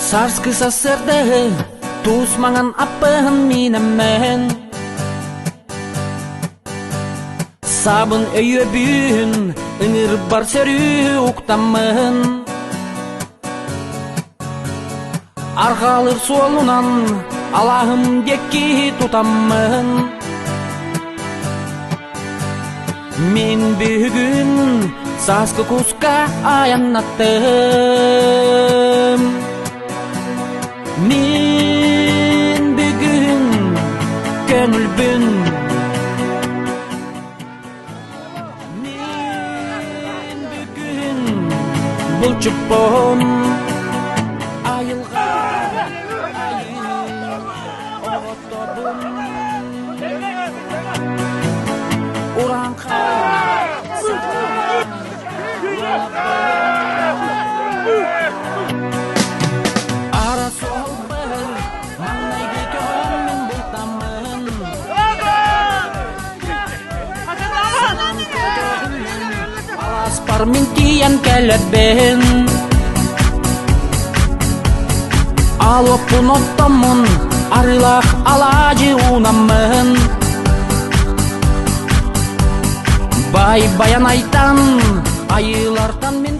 Сааскы сасырды туус маңан аппын минеммен сабын өйөбүн ыңыр бар сөрүү уктаммын аргалыр суолунан алаахым декки тутаммын мен бүгүн сааскы куска аяннаттым мен бүгүн көңүлбүн мен бүгүн булчуппун айылга ооттобун уранка Mintian keleben Alopun ottomun Arılaах alajı unamın Bay bayan aytan Ayılardan min